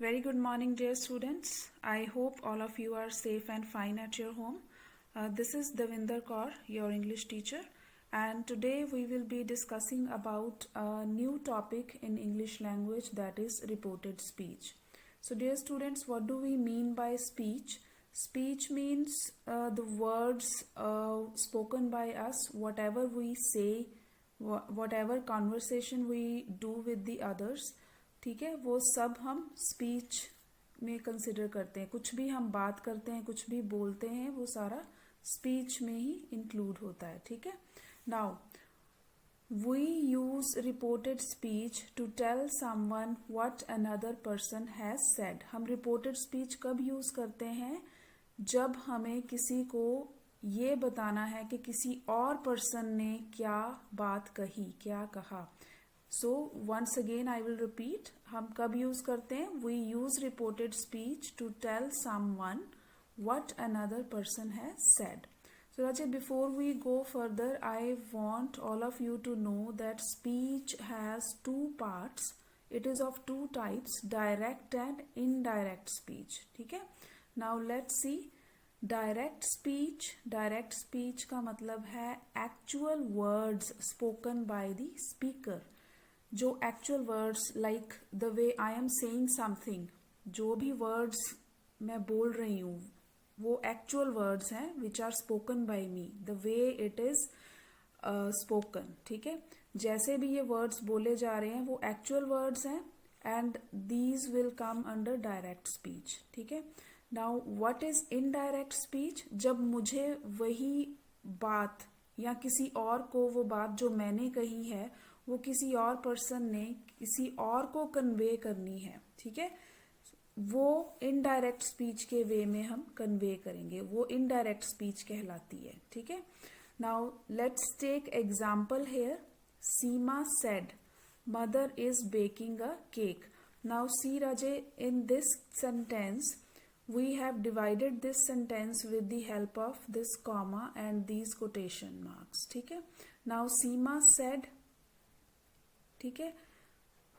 Very good morning, dear students. I hope all of you are safe and fine at your home. This is Davinder Kaur, your English teacher, and today we will be discussing about a new topic in English language, that is reported speech. So, dear students, what do we mean by speech? Speech means the words spoken by us, whatever we say, whatever conversation we do with the others. ठीक है, वो सब हम speech में consider करते हैं. कुछ भी हम बात करते हैं, कुछ भी बोलते हैं, वो सारा स्पीच में ही इंक्लूड होता है. ठीक है. Now we use reported speech to tell someone what another person has said. हम रिपोर्टेड स्पीच कब यूज करते हैं? जब हमें किसी को ये बताना है कि किसी और पर्सन ने क्या बात कही, क्या कहा. So once again I will repeat, हम कब यूज करते हैं? We use reported speech to tell someone what another person has said. So Raja, before we go further, I want all of you to know that speech has two parts. It is of two types, direct and indirect speech. ठीक है. Now let's see. Direct speech. Direct speech का मतलब है actual words spoken by the speaker. जो actual words like the way I am saying something, जो भी words मैं बोल रही हूँ वो एक्चुअल वर्ड्स हैं which are spoken by me, the way it is spoken. ठीक है. जैसे भी ये वर्ड्स बोले जा रहे हैं वो एक्चुअल वर्ड्स हैं and these will come under direct speech. ठीक है. Now what is indirect speech? जब मुझे वही बात या किसी और को वो बात जो मैंने कही है वो किसी और पर्सन ने किसी और को कन्वे करनी है. ठीक है. वो इनडायरेक्ट स्पीच के वे में हम कन्वे करेंगे, वो इनडायरेक्ट स्पीच कहलाती है. ठीक है. Now let's take example here. Seema said mother is baking a cake. Now see Raje, in this sentence we have divided this sentence with the help of this comma and these quotation marks. ठीक है. Now Seema said. ठीक है.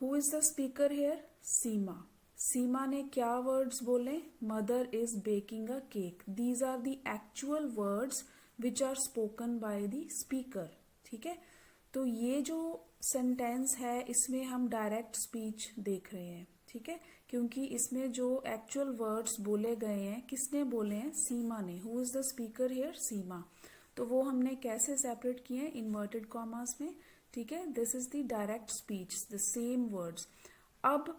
Who is the speaker here? Seema. Seema ने क्या words बोले? Mother is baking a cake. These are the actual words which are spoken by the speaker. ठीक है. तो ये जो सेंटेंस है इसमें हम डायरेक्ट स्पीच देख रहे हैं. ठीक है. क्योंकि इसमें जो एक्चुअल वर्ड्स बोले गए हैं, किसने बोले हैं? सीमा ने. Who is the speaker here? Seema. तो वो हमने कैसे सेपरेट किए हैं? इन्वर्टेड कॉमास में. ठीक है. This is the direct speech, the same words. अब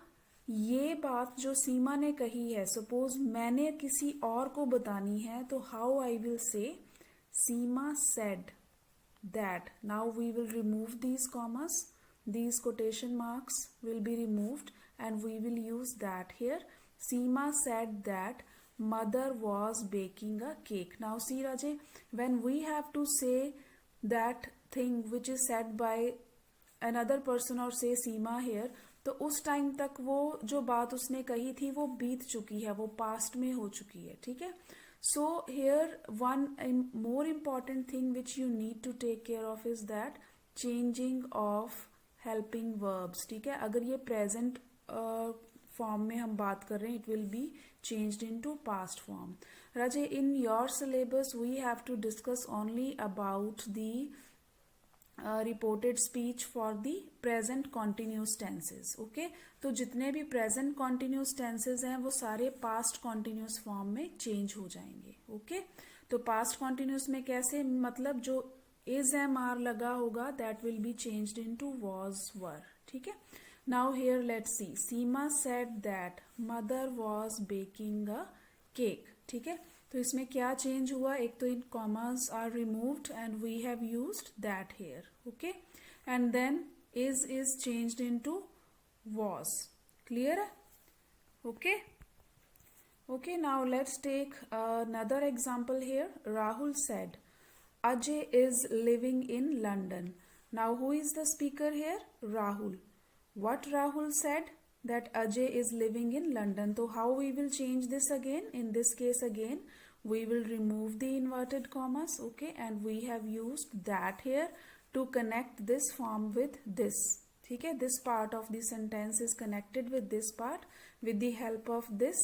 ये बात जो सीमा ने कही है, सपोज मैंने किसी और को बतानी है, तो how I will say? Seema said that. Now we will remove these commas, these quotation marks will be removed and we will use that here. Seema said that mother was baking a cake. Now see Raje, when we have to say that thing which is said by another person or say Seema here, तो उस time तक वो जो बात उसने कही थी वो बीत चुकी है, वो पास्ट में हो चुकी है. ठीक है. So here one more important thing which you need to take care of is that changing of helping verbs. ठीक है. अगर ये प्रेजेंट फॉर्म में हम बात कर रहे हैं, it will be changed into past form. Raje, in your syllabus we have to discuss only about the reported speech for the present continuous tenses. Okay. तो जितने भी प्रेजेंट कॉन्टिन्यूस टेंसेस हैं वो सारे पास्ट कॉन्टिन्यूस फॉर्म में change हो जाएंगे. Okay. तो पास्ट कॉन्टिन्यूस में कैसे? मतलब जो is am are लगा होगा, that will be changed into was were. ठीक है. Now here let's see. Seema said that mother was baking a cake. ठीक है. तो इसमें क्या चेंज हुआ? एक तो इन commas are removed and we have used that here. Okay. And then is changed into was. Clear? Okay. Okay. Now let's take another example here. Rahul said Ajay is living in London. Now who is the speaker here? Rahul. What Rahul said? That Ajay is living in London. So how we will change this again? In this case again, we will remove the inverted commas. Okay. And we have used that here to connect this form with this. ठीक है. This part of the sentence is connected with this part with the help of this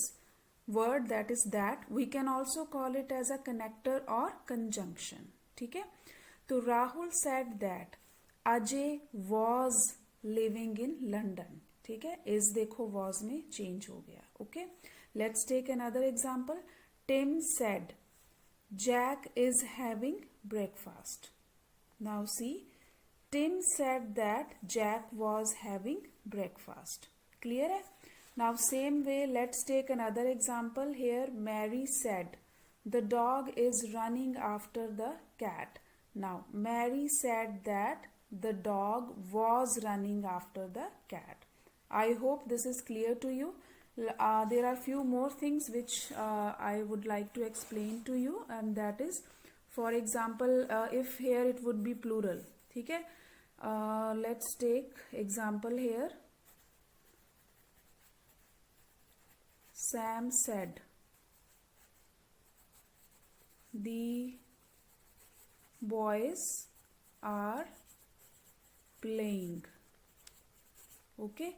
word, that is that. We can also call it as a connector or conjunction. ठीक है? तो Rahul said that Ajay was living in London. ठीक है? is देखो was में change हो गया. Okay? Let's take another example. Tim said Jack is having breakfast. Now see, Tim said that Jack was having breakfast. Clear है? Now same way, let's take another example here. Mary said the dog is running after the cat. Now Mary said that the dog was running after the cat. I hope this is clear to you. There are few more things which I would like to explain to you, and that is, for example, if here it would be plural. ठीक है? Let's take example here. Sam said the boys are playing. Okay?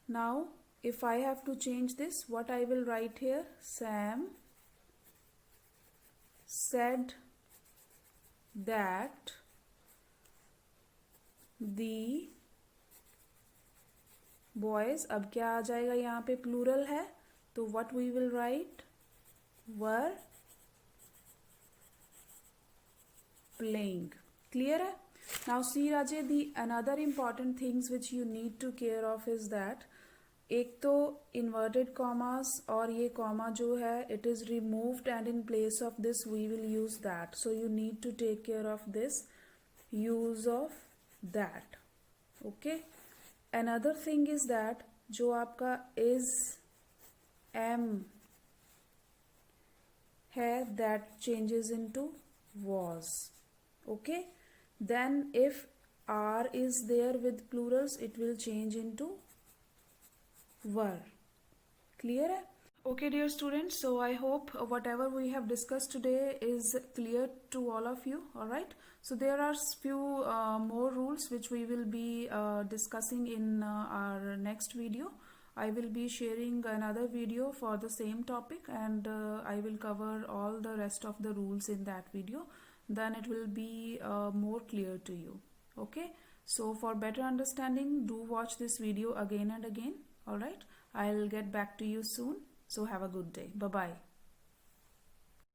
Now if I have to change this, what I will write here? Sam said that the boys, अब क्या आ जाएगा यहाँ पे, plural है, तो what we will write? were playing. Clear है? Now see Raje, the another important things which you need to care of is that एक तो inverted commas और ये comma जो है it is removed, and in place of this we will use that. So you need to take care of this use of that. Okay? Another thing is that जो आपका is am है that changes into was. Okay? Then if are is there with plurals, it will change into were. Clear है? Okay dear students, so I hope whatever we have discussed today is clear to all of you. Alright, so there are few more rules which we will be discussing in our next video. I will be sharing another video for the same topic, and I will cover all the rest of the rules in that video. Then it will be more clear to you. Okay, so for better understanding, do watch this video again and again. Alright, I'll get back to you soon. So have a good day. Bye-bye.